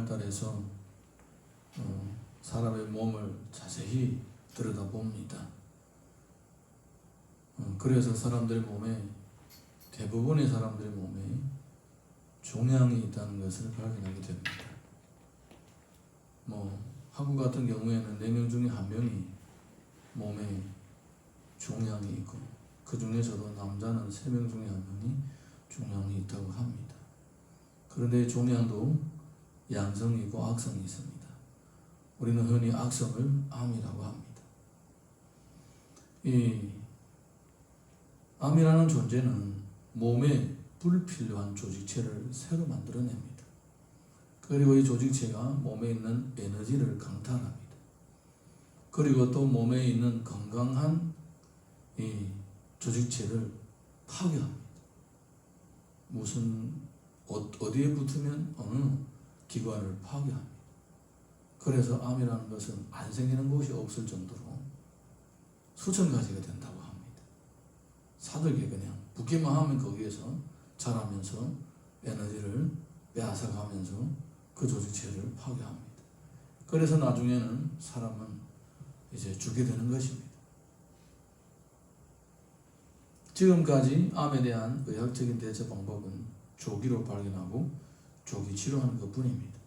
발달해서 사람의 몸을 자세히 들여다봅니다. 그래서 사람들의 몸에, 대부분의 사람들의 몸에 종양이 있다는 것을 발견하게 됩니다. 한국 같은 경우에는 4명 중에 1명이 몸에 종양이 있고, 그 중에서도 남자는 3명 중에 1명이 종양이 있다고 합니다. 그런데 종양도 양성이 있고 악성이 있습니다. 우리는 흔히 악성을 암이라고 합니다. 이 암이라는 존재는 몸에 불필요한 조직체를 새로 만들어냅니다. 그리고 이 조직체가 몸에 있는 에너지를 강탈합니다. 그리고 또 몸에 있는 건강한 이 조직체를 파괴합니다. 어디에 붙으면 어느 기관을 파괴합니다. 그래서 암이라는 것은 안 생기는 곳이 없을 정도로 수천 가지가 된다고 합니다. 사들게 그냥 붙기만 하면 거기에서 자라면서 에너지를 빼앗아가면서 그 조직체를 파괴합니다. 그래서 나중에는 사람은 이제 죽게 되는 것입니다. 지금까지 암에 대한 의학적인 대처 방법은 조기로 발견하고 조기 치료하는 것 뿐입니다.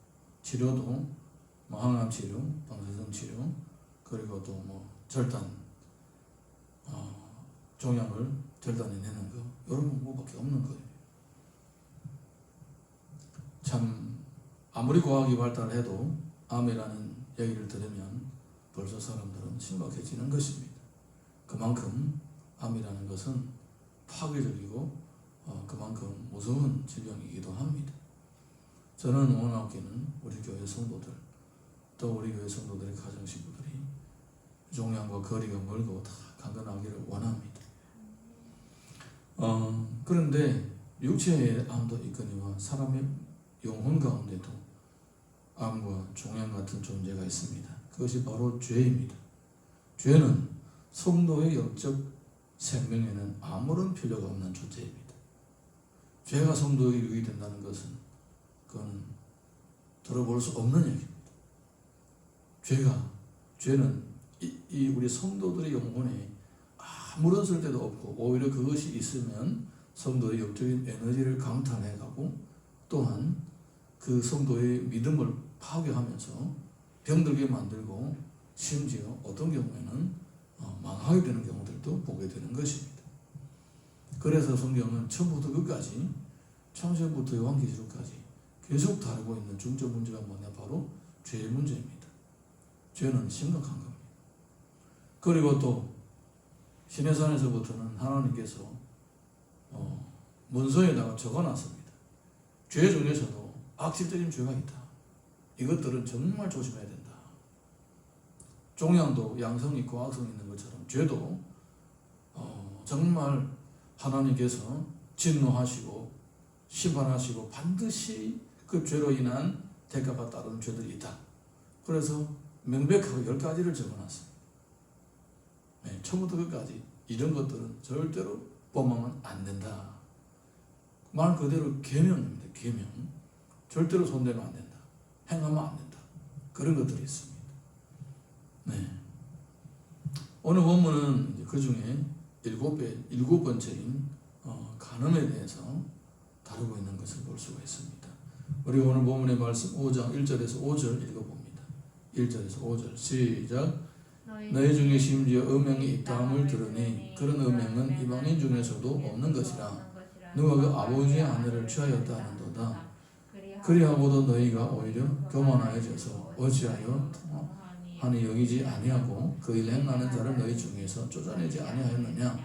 치료도 항암 치료, 방사선 치료, 그리고 또 절단, 종양을 절단해내는 거, 이런 것밖에 없는 거예요. 참 아무리 과학이 발달해도 암이라는 얘기를 들으면 벌써 사람들은 심각해지는 것입니다. 그만큼 암이라는 것은 파괴적이고 그만큼 무서운 질병이기도 합니다. 저는 원하옵기는 우리 교회 성도들, 또 우리 교회 성도들의 가정식구들이 종양과 거리가 멀고 다 강건하기를 원합니다. 그런데 육체의 암도 있거니와 사람의 영혼 가운데도 암과 종양 같은 존재가 있습니다. 그것이 바로 죄입니다. 죄는 성도의 영적 생명에는 아무런 필요가 없는 존재입니다. 죄가 성도에게 유익이 된다는 것은 그건 들어볼 수 없는 얘기입니다. 죄는 우리 성도들의 영혼에 아무런 쓸데도 없고, 오히려 그것이 있으면 성도의 영적인 에너지를 강탈해가고, 또한 그 성도의 믿음을 파괴하면서 병들게 만들고, 심지어 어떤 경우에는 망하게 되는 경우들도 보게 되는 것입니다. 그래서 성경은 처음부터 끝까지, 창세부터 요한계시록까지 계속 다루고 있는 중점 문제가 뭐냐, 바로 죄의 문제입니다. 죄는 심각한 겁니다. 그리고 또 시내산에서부터는 하나님께서 문서에다가 적어놨습니다. 죄 중에서도 악질적인 죄가 있다. 이것들은 정말 조심해야 된다. 종양도 양성이 있고 악성이 있는 것처럼 죄도 정말 하나님께서 진노하시고 심판하시고 반드시 그 죄로 인한 대가가 따르는 죄들이 있다. 그래서 명백하게 10가지를 적어놨습니다. 처음부터 끝까지 이런 것들은 절대로 범하면 안 된다. 말 그대로 계명입니다. 계명. 절대로 손대면 안 된다. 행하면 안 된다. 그런 것들이 있습니다. 오늘 본문은 그 중에 일곱 번째인 간음에 대해서 다루고 있는 것을 볼 수가 있습니다. 우리 오늘 본문의 말씀 5장 1절에서 5절 읽어봅니다. 1절에서 5절 시작. 너희 중에 심지어 음행이 있다함을 들으니 그런 음행은 이방인 중에서도 없는 것이라. 누가 그 아버지의 아내를 취하였다 하는도다. 그리하고도 너희가 오히려 교만하여져서 어찌하여 하니 여기지 아니하고 그 일 행하는 자를 너희 중에서 쫓아내지 아니하였느냐.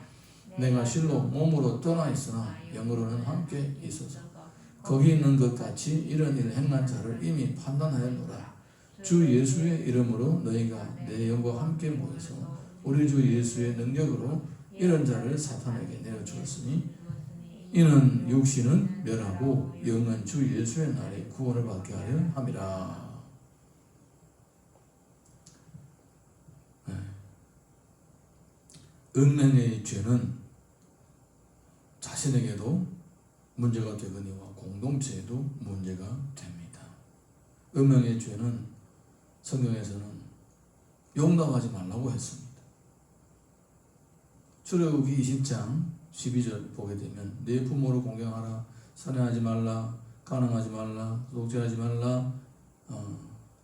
내가 실로 몸으로 떠나 있으나 영으로는 함께 있어서 거기 있는 것 같이 이런 일을 행한 자를 이미 판단하였노라. 주 예수의 이름으로 너희가 내 영과 함께 모여서 우리 주 예수의 능력으로 이런 자를 사탄에게 내어주었으니 이는 육신은 멸하고 영은 주 예수의 날에 구원을 받게 하려 함이라. 음행의 죄는 자신에게도 문제가 되거니와 공동체에도 문제가 됩니다. 음행의 죄는 성경에서는 용납하지 말라고 했습니다. 출애굽기 20장 12절 보게 되면 내 부모를 공경하라, 살인하지 말라, 간음하지 말라, 도둑질하지 말라,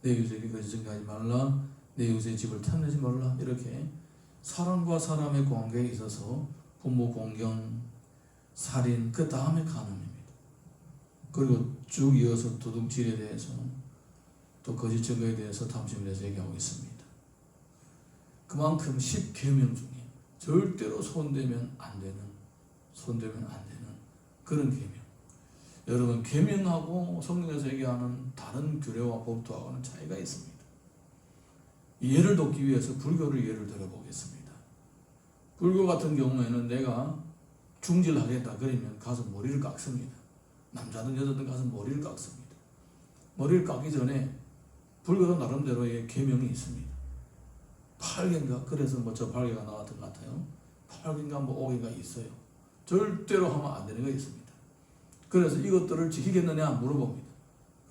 내 이웃에게 거짓 증거하지 말라, 내 이웃의 집을 탐내지 말라. 이렇게 사람과 사람의 관계에 있어서 부모 공경, 살인, 그 다음에 간음입니다. 그리고 쭉 이어서 도둑질에 대해서 또 거짓 증거에 대해서 탐심에 대해서 얘기하고 있습니다. 그만큼 10계명 중에 절대로 손대면 안 되는 그런 계명. 여러분, 계명하고 성경에서 얘기하는 다른 규례와 법도하고는 차이가 있습니다. 예를 돕기 위해서 불교를 예를 들어보겠습니다. 불교 같은 경우에는 내가 중질하겠다 그러면 가서 머리를 깎습니다. 남자든 여자든 가서 머리를 깎습니다. 머리를 깎기 전에 불교도 나름대로의 계명이 있습니다. 8개인가? 그래서 저 8개가 나왔던 것 같아요. 8개인가 5개가 있어요. 절대로 하면 안 되는 거 있습니다. 그래서 이것들을 지키겠느냐 물어봅니다.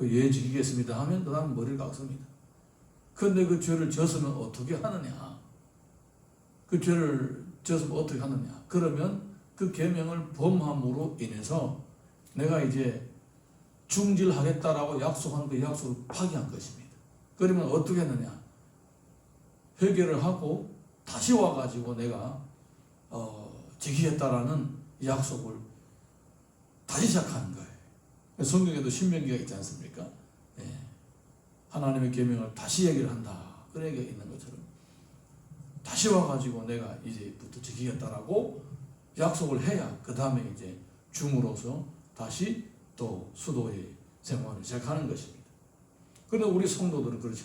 예, 지키겠습니다 하면 그 다음 머리를 깎습니다. 그런데 그 죄를 졌으면 어떻게 하느냐? 그 죄를 졌으면 어떻게 하느냐? 그러면 그 계명을 범함으로 인해서 내가 이제 중질하겠다라고 약속한 그 약속을 파기한 것입니다. 그러면 어떻게 했느냐? 회개를 하고 다시 와가지고 내가 지키겠다라는 약속을 다시 시작하는 거예요. 성경에도 신명기가 있지 않습니까? 예. 하나님의 계명을 다시 얘기를 한다. 그런 얘기가 있는 것처럼 다시 와가지고 내가 이제부터 지키겠다라고 약속을 해야 그 다음에 이제 중으로서 다시 또 수도의 생활을 시작하는 것입니다. 그런데 우리 성도들은 그렇지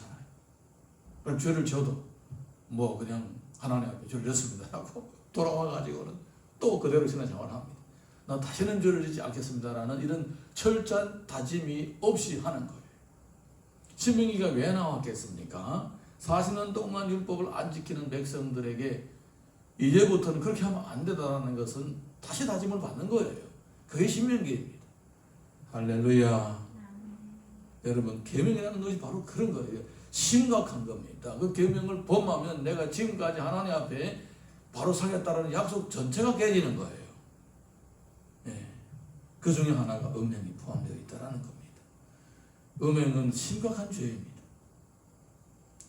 않아요. 죄를 져도 그냥 하나님 앞에 죄를 졌습니다 하고 돌아와가지고는 또 그대로 신앙생활을 합니다. 나 다시는 죄를 짓지 않겠습니다라는 이런 철저한 다짐이 없이 하는 거예요. 신명기가 왜 나왔겠습니까? 40년 동안 율법을 안 지키는 백성들에게 이제부터는 그렇게 하면 안 되다라는 것은 다시 다짐을 받는 거예요. 그게 신명기입니다. 할렐루야. 여러분, 계명이라는 것이 바로 그런 거예요. 심각한 겁니다. 그 계명을 범하면 내가 지금까지 하나님 앞에 바로 서겠다라는 약속 전체가 깨지는 거예요. 네. 그 중에 하나가 음행이 포함되어 있다는 겁니다. 음행은 심각한 죄입니다.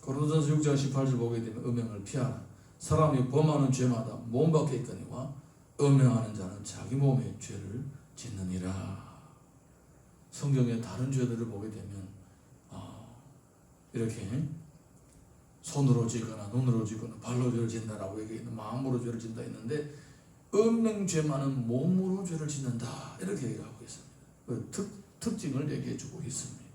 고린도전서 6장 18절 보게 되면 음행을 피하라. 사람이 범하는 죄마다 몸 밖에 있거니와 음행하는 자는 자기 몸에 죄를 짓느니라. 성경의 다른 죄들을 보게 되면 이렇게 손으로 지거나 눈으로 지거나 발로 죄를 짓는다라고 얘기했는데 마음으로 죄를 짓는다 했는데 음행죄만은 몸으로 죄를 짓는다 이렇게 얘기를 하고 있습니다. 그 특징을 얘기해 주고 있습니다.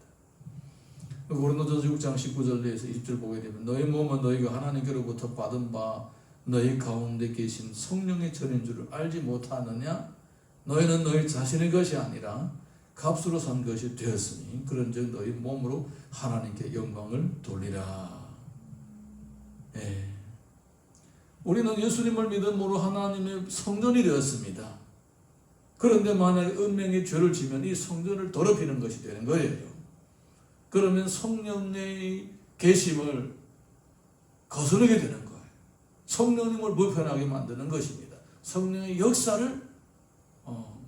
고린도전서 6장 19절 내에서 20절 보게 되면 너희 몸은 너희가 하나님께로부터 받은 바 너희 가운데 계신 성령의 전인 줄을 알지 못하느냐? 너희는 너희 자신의 것이 아니라 값으로 산 것이 되었으니 그런즉 너희 몸으로 하나님께 영광을 돌리라. 예. 우리는 예수님을 믿음으로 하나님의 성전이 되었습니다. 그런데 만약에 음행의 죄를 지면 이 성전을 더럽히는 것이 되는 거예요. 그러면 성령의 계심을 거스르게 되는 거예요. 성령님을 불편하게 만드는 것입니다. 성령의 역사를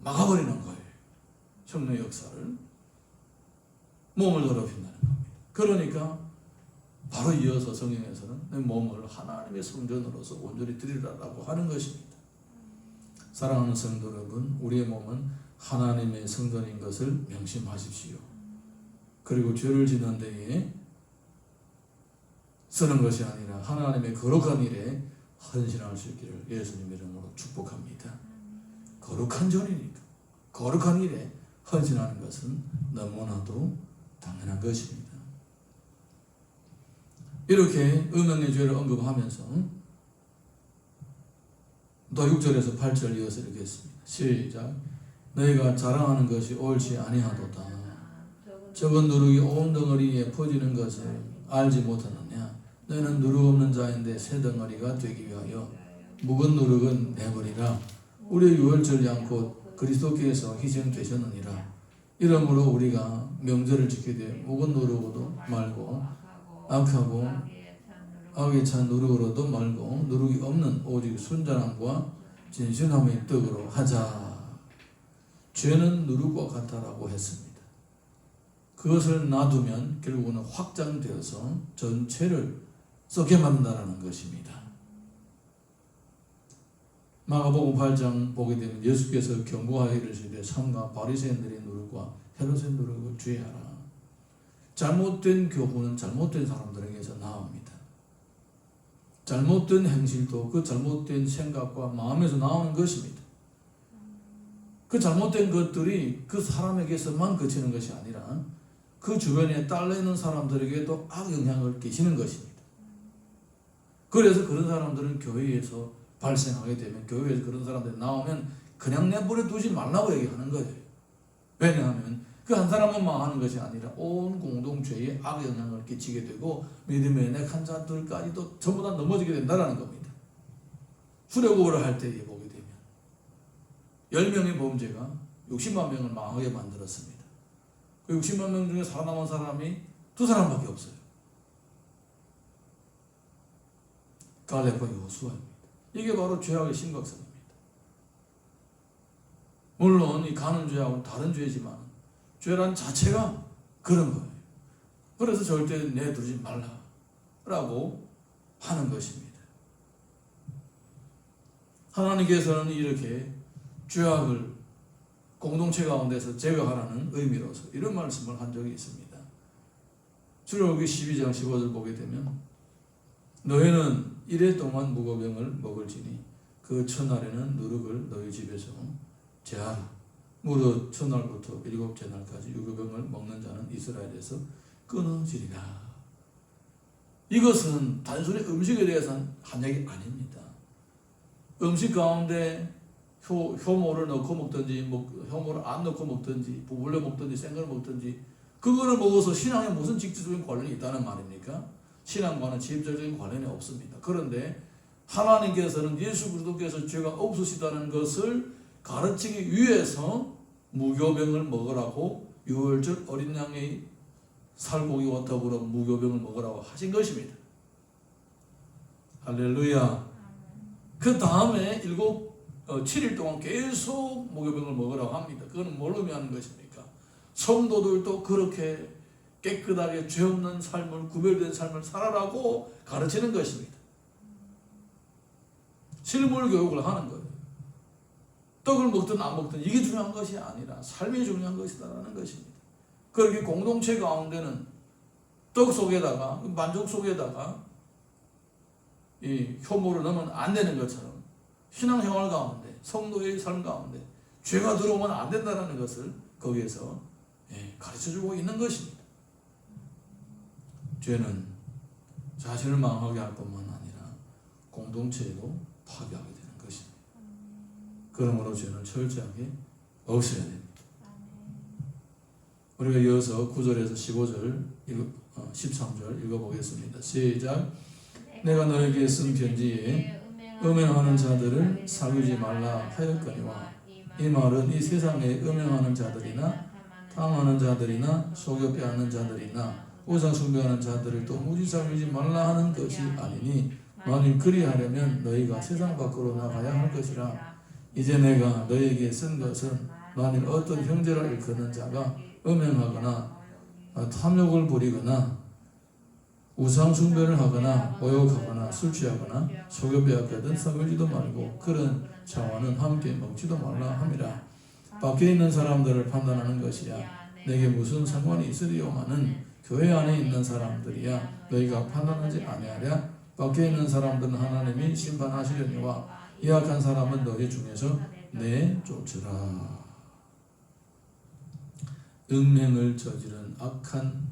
막아버리는 거예요. 성령의 역사를 몸을 더럽힌다는 겁니다. 그러니까 바로 이어서 성경에서는 내 몸을 하나님의 성전으로서 온전히 드리라고 하는 것입니다. 사랑하는 성도 여러분, 우리의 몸은 하나님의 성전인 것을 명심하십시오. 그리고 죄를 짓는 데에 쓰는 것이 아니라 하나님의 거룩한 일에 헌신할 수 있기를 예수님 이름으로 축복합니다. 거룩한 전이니까 거룩한 일에 헌신하는 것은 너무나도 당연한 것입니다. 이렇게 음행의 죄를 언급하면서 또 6절에서 8절 이어서 이렇게 했습니다. 시작. 너희가 자랑하는 것이 옳지 아니하도다. 적은 누룩이 온 덩어리에 퍼지는 것을 알지 못하느냐? 너희는 누룩 없는 자인데 새 덩어리가 되기 위하여 묵은 누룩은 내버리라. 우리의 유월절 양곧 그리스도께서 희생되셨느니라. 이러므로 우리가 명절을 지키되 목은 누르고도 말고 악하고 악에 찬 누룩으로도 말고 누룩이 없는 오직 순전함과 진실함의 떡으로 하자. 죄는 누룩과 같다라고 했습니다. 그것을 놔두면 결국은 확장되어서 전체를 썩게 만든다는 것입니다. 마가복음 8장 보게 되면 예수께서 경고하여 이르시되 삼가 바리새인들의 누룩과 헤롯의 누룩을 주의하라. 잘못된 교훈은 잘못된 사람들에게서 나옵니다. 잘못된 행실도 그 잘못된 생각과 마음에서 나오는 것입니다. 그 잘못된 것들이 그 사람에게서만 그치는 것이 아니라 그 주변에 딸려 있는 사람들에게도 악영향을 끼치는 것입니다. 그래서 그런 사람들은 교회에서 발생하게 되면, 교회에서 그런 사람들이 나오면 그냥 내버려 두지 말라고 얘기하는 거예요. 왜냐하면 그 한 사람만 망하는 것이 아니라 온 공동체에 악영향을 끼치게 되고 믿음의 연약한 자들까지도 전부 다 넘어지게 된다는 겁니다. 수려고를 할 때에 보게 되면 10명의 범죄가 60만 명을 망하게 만들었습니다. 그 60만 명 중에 살아남은 사람이 2사람밖에 없어요. 갈렙과 여호수아입니다. 이게 바로 죄악의 심각성입니다. 물론 이 가는 죄하고는 다른 죄지만 죄란 자체가 그런 거예요. 그래서 절대 내두지 말라라고 하는 것입니다. 하나님께서는 이렇게 죄악을 공동체 가운데서 제거하라는 의미로서 이런 말씀을 한 적이 있습니다. 출애굽기 12장 15절 보게 되면 너희는 이래 동안 무교병을 먹을지니 그 첫날에는 누룩을 너희 집에서 제하라. 무릇 첫날부터 7째 날까지 유교병을 먹는 자는 이스라엘에서 끊어지리라. 이것은 단순히 음식에 대해서 한 얘기 아닙니다. 음식 가운데 효모를 넣고 먹든지 효모를 안 넣고 먹든지 부불려 먹든지 생걸 먹든지 그거를 먹어서 신앙에 무슨 직접적인 관련이 있다는 말입니까? 신앙과는 직접적인 관련이 없습니다. 그런데 하나님께서는 예수 그리스도께서 죄가 없으시다는 것을 가르치기 위해서 무교병을 먹으라고 유월절 어린 양의 살고기와 더불어 무교병을 먹으라고 하신 것입니다. 할렐루야. 그 다음에 7일 동안 계속 무교병을 먹으라고 합니다. 그건 뭘 의미하는 것입니까? 성도들도 그렇게 깨끗하게 죄 없는 삶을, 구별된 삶을 살아라고 가르치는 것입니다. 실물 교육을 하는 거예요. 떡을 먹든 안 먹든 이게 중요한 것이 아니라 삶이 중요한 것이다라는 것입니다. 그렇게 공동체 가운데는 떡 속에다가, 만족 속에다가 이 효모를 넣으면 안 되는 것처럼 신앙생활 가운데, 성도의 삶 가운데 죄가 들어오면 안 된다는 것을 거기에서 가르쳐주고 있는 것입니다. 죄는 자신을 망하게 할 뿐만 아니라 공동체에도 파괴하게 되는 것입니다. 그러므로 죄는 철저하게 없애야 됩니다. 우리가 이어서 9절에서 15절, 13절 읽어보겠습니다. 시작. 내가 너에게 쓴 편지에 음행하는 자들을 사귀지 말라 하였거니와 이 말은 이 세상에 음행하는 자들이나 탐하는 자들이나 속여 빼앗는 자들이나 우상 숭배하는 자들을 도무지 사귀지 말라 하는 것이 아니니 만일 그리하려면 너희가 세상 밖으로 나가야 할 것이라. 이제 내가 너희에게 쓴 것은 만일 어떤 형제를 일컫는 자가 음행하거나 탐욕을 부리거나 우상 숭배를 하거나 모욕하거나 술 취하거나 속여 빼앗거든 사귀지도 말고 그런 자와는 함께 먹지도 말라 함이라. 밖에 있는 사람들을 판단하는 것이야 내게 무슨 상관이 있으리요마는 교회 안에 있는 사람들이야 너희가 판단하지 아니하랴. 밖에 있는 사람들은 하나님이 심판하시려니와 이 악한 사람은 너희 중에서 내쫓으라. 음행을 저지른 악한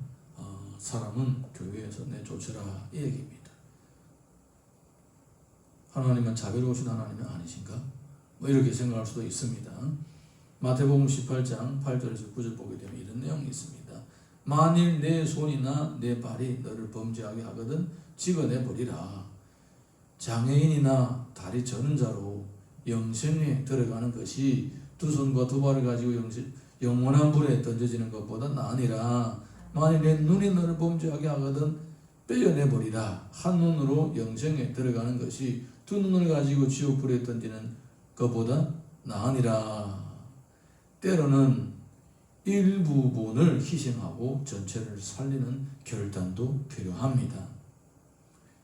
사람은 교회에서 내쫓으라 이 얘기입니다. 하나님은 자비로우신 하나님이 아니신가? 이렇게 생각할 수도 있습니다. 마태복음 18장 8절에서 9절 보게 되면 이런 내용이 있습니다. 만일 내 손이나 내 발이 너를 범죄하게 하거든 찍어내버리라. 장애인이나 다리 저는 자로 영생에 들어가는 것이 두 손과 두 발을 가지고 영원한 불에 던져지는 것보다 나으니라. 만일 내 눈이 너를 범죄하게 하거든 빼어내버리라. 한 눈으로 영생에 들어가는 것이 두 눈을 가지고 지옥 불에 던지는 것보다 나으니라. 때로는 일부분을 희생하고 전체를 살리는 결단도 필요합니다.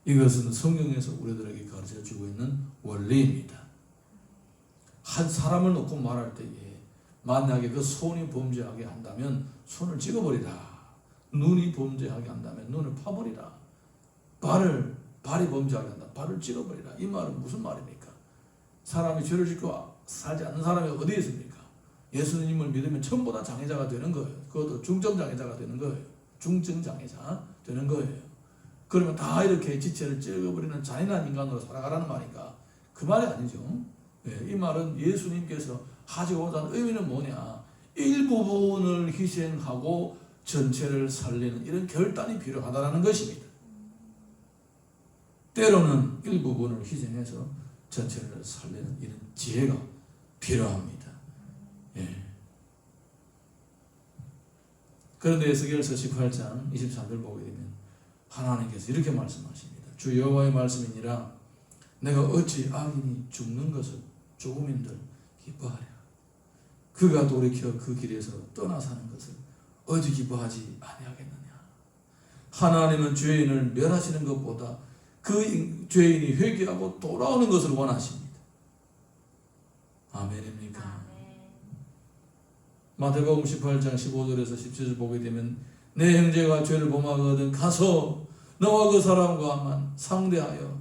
이것은 성경에서 우리들에게 가르쳐주고 있는 원리입니다. 한 사람을 놓고 말할 때에 만약에 그 손이 범죄하게 한다면 손을 찍어버리라. 눈이 범죄하게 한다면 눈을 파버리라. 발이 범죄하게 한다. 발을 찍어버리라. 이 말은 무슨 말입니까? 사람이 죄를 짓고 살지 않는 사람이 어디 있습니까? 예수님을 믿으면 전부 다 장애자가 되는 거예요. 그것도 중증장애자가 되는 거예요. 중증장애자 되는 거예요. 그러면 다 이렇게 지체를 찍어버리는 잔인한 인간으로 살아가라는 말인가? 그 말이 아니죠. 이 말은 예수님께서 하시고자 하는 의미는 뭐냐? 일부분을 희생하고 전체를 살리는 이런 결단이 필요하다는 것입니다. 때로는 일부분을 희생해서 전체를 살리는 이런 지혜가 필요합니다. 그런데 에스겔서 18장 23절 보게 되면 하나님께서 이렇게 말씀하십니다. 주 여호와의 말씀이니라. 내가 어찌 악인이 죽는 것을 조금인들 기뻐하랴. 그가 돌이켜 그 길에서 떠나 사는 것을 어찌 기뻐하지 아니하겠느냐. 하나님은 죄인을 멸하시는 것보다 그 죄인이 회개하고 돌아오는 것을 원하십니다. 아멘입니까? 마태복음 18장 15절에서 17절 보게 되면 내 형제가 죄를 범하거든 가서 너와 그 사람과만 상대하여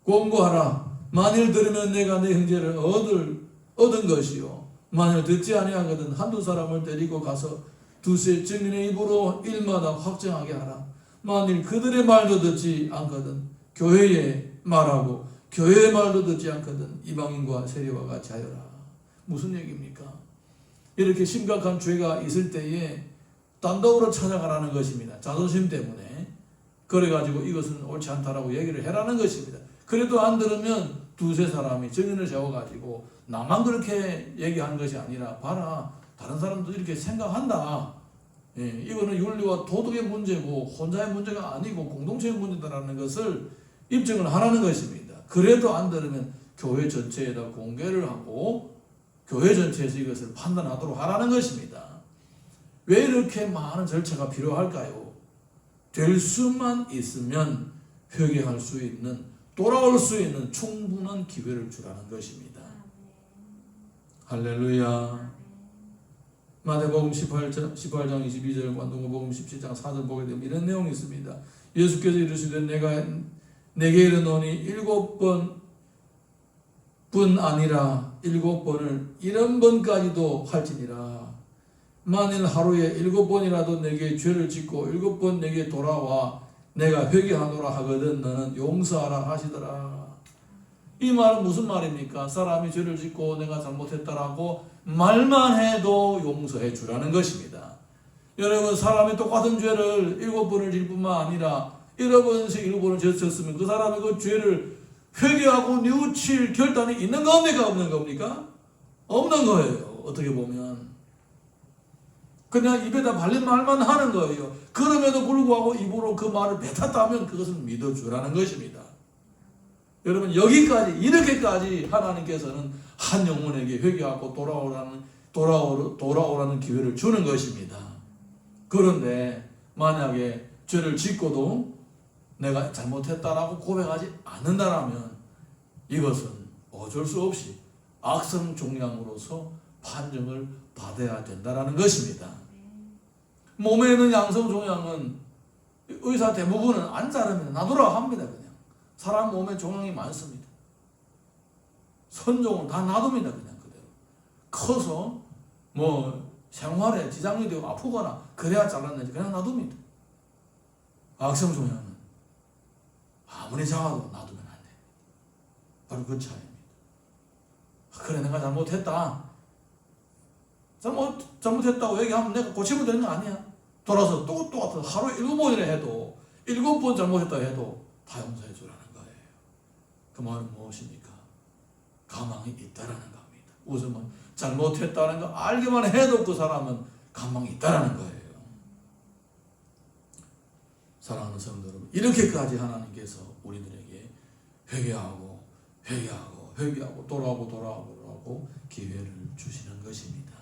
공고하라. 만일 들으면 내가 내 형제를 얻은 것이요 만일 듣지 아니하거든 한두 사람을 데리고 가서 두세 증인의 입으로 일마다 확정하게 하라. 만일 그들의 말도 듣지 않거든 교회에 말하고 교회의 말도 듣지 않거든 이방인과 세리와 같이 하여라. 무슨 얘기입니까? 이렇게 심각한 죄가 있을 때에 단독으로 찾아가라는 것입니다. 자존심 때문에. 그래가지고 이것은 옳지 않다라고 얘기를 해라는 것입니다. 그래도 안 들으면 두세 사람이 증인을 세워가지고 나만 그렇게 얘기하는 것이 아니라 봐라 다른 사람도 이렇게 생각한다. 이거는 윤리와 도덕의 문제고 혼자의 문제가 아니고 공동체의 문제다라는 것을 입증을 하라는 것입니다. 그래도 안 들으면 교회 전체에다 공개를 하고 교회 전체에서 이것을 판단하도록 하라는 것입니다. 왜 이렇게 많은 절차가 필요할까요? 될 수만 있으면 회개할 수 있는 돌아올 수 있는 충분한 기회를 주라는 것입니다. 할렐루야. 마태복음 18장 22절 관동복음 17장 4절 보게 되면 이런 내용이 있습니다. 예수께서 이르시되 내가 내게 이르노니 7번뿐 아니라 7번을 70번까지도 할지니라. 만일 하루에 7번이라도 내게 죄를 짓고 7번 내게 돌아와 내가 회개하노라 하거든 너는 용서하라 하시더라. 이 말은 무슨 말입니까? 사람이 죄를 짓고 내가 잘못했다라고 말만 해도 용서해 주라는 것입니다. 여러분 사람이 똑같은 죄를 7번을 질 뿐만 아니라 7번을 졌으면 그 사람이 그 죄를 회개하고 뉘우칠 결단이 있는 겁니까? 없는 겁니까? 없는 거예요. 어떻게 보면 그냥 입에다 발린 말만 하는 거예요. 그럼에도 불구하고 입으로 그 말을 뱉었다면 그것은 믿어주라는 것입니다. 여러분 여기까지 이렇게까지 하나님께서는 한 영혼에게 회개하고 돌아오라는 기회를 주는 것입니다. 그런데 만약에 죄를 짓고도 내가 잘못했다라고 고백하지 않는다라면 이것은 어쩔 수 없이 악성 종양으로서 판정을 받아야 된다라는 것입니다. 몸에 있는 양성 종양은 의사 대부분은 안 자르면 놔두라 합니다. 그냥 사람 몸에 종양이 많습니다. 선종은 다 놔둡니다. 그냥 그대로 커서 뭐 생활에 지장이 되고 아프거나 그래야 잘랐는지 그냥 놔둡니다. 악성 종양은 아무리 작아도 놔두면 안 돼. 바로 그 차이입니다. 그래 내가 잘못했다. 잘못했다고 얘기하면 내가 고치면 되는 거 아니야. 돌아서 똑같은 하루에 7번이나 해도 7번 잘못했다 해도 다 용서해 주라는 거예요. 그 말은 무엇입니까? 가망이 있다라는 겁니다. 웃으면 잘못했다는 거 알기만 해도 그 사람은 가망이 있다는 거예요. 사랑하는 성도 여러분, 이렇게까지 하나님께서 우리들에게 회개하고 돌아오고 기회를 주시는 것입니다.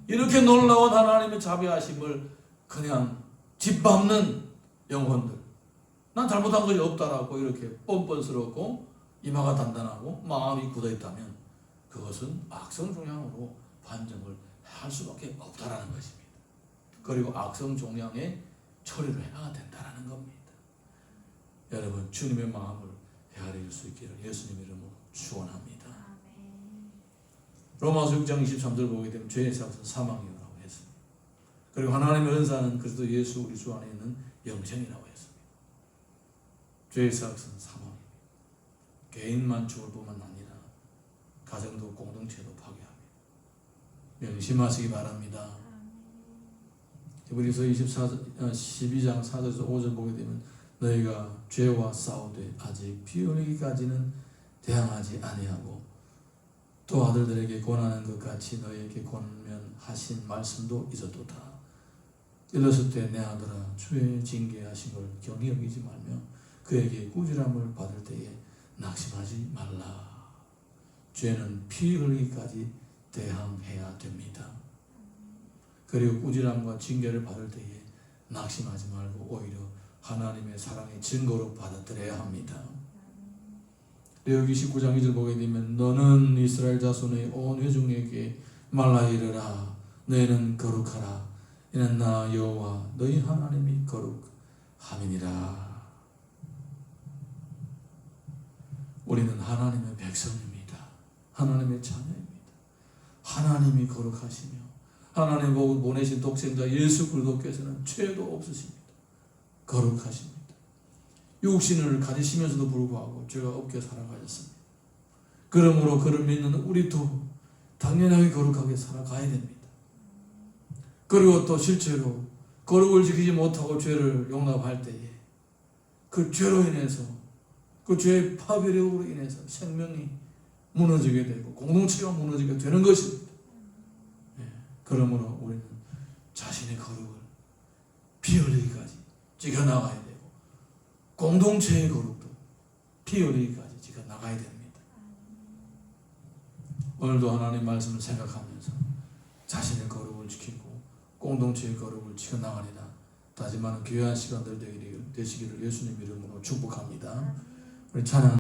이렇게 놀라운 하나님의 자비하심을 그냥 짓밟는 영혼들, 난 잘못한 것이 없다라고 이렇게 뻔뻔스럽고 이마가 단단하고 마음이 굳어있다면 그것은 악성종양으로 판정을 할 수밖에 없다라는 것입니다. 그리고 악성종양의 처리를 해야 된다는 겁니다. 여러분, 주님의 마음을 헤아릴 수 있기를 예수님 이름으로 축원합니다. 로마서 6장 23절 보게 되면 죄의 사역은 사망이라고 했습니다. 그리고 하나님의 은사는 그리스도 예수 우리 주 안에 있는 영생이라고 했습니다. 죄의 사역은 사망입니다. 개인만 죽을 뿐만 아니라 가정도 공동체도 파괴합니다. 명심하시기 바랍니다. 히브리서 12장 4절에서 5절 보게 되면 너희가 죄와 싸우되 아직 피 흘리기까지는 대항하지 아니하고 또 아들들에게 권하는 것 같이 너희에게 권면하신 말씀도 잊었도다. 일렀을 때 내 아들아 주의 징계하신 걸 경히 여기지 말며 그에게 꾸지람을 받을 때에 낙심하지 말라. 죄는 피 흘리기까지 대항해야 됩니다. 그리고 꾸지람과 징계를 받을 때에 낙심하지 말고 오히려 하나님의 사랑의 증거로 받아들여야 합니다. 레위기 19장 2절 보게 되면 너는 이스라엘 자손의 온 회중에게 말라 이르라. 너희는 거룩하라. 이는 나 여호와 너희 하나님이 거룩함이니라. 우리는 하나님의 백성입니다. 하나님의 자녀입니다. 하나님이 거룩하시며 하나님 보내신 독생자 예수 그리스도께서는 죄도 없으십니다. 거룩하십니다. 육신을 가지시면서도 불구하고 죄가 없게 살아가셨습니다. 그러므로 그를 믿는 우리도 당연하게 거룩하게 살아가야 됩니다. 그리고 또 실제로 거룩을 지키지 못하고 죄를 용납할 때에 그 죄로 인해서 그 죄의 파괴력으로 인해서 생명이 무너지게 되고 공동체가 무너지게 되는 것입니다. 그러므로 우리는 자신의 거룩을 피 흘리기까지 지켜나가야 되고 공동체의 거룩도 피 흘리기까지 지켜나가야 됩니다. 오늘도 하나님 말씀을 생각하면서 자신의 거룩을 지키고 공동체의 거룩을 지켜나가리라 다짐하는 귀한 시간들 되시기를 예수님 이름으로 축복합니다. 우리 찬양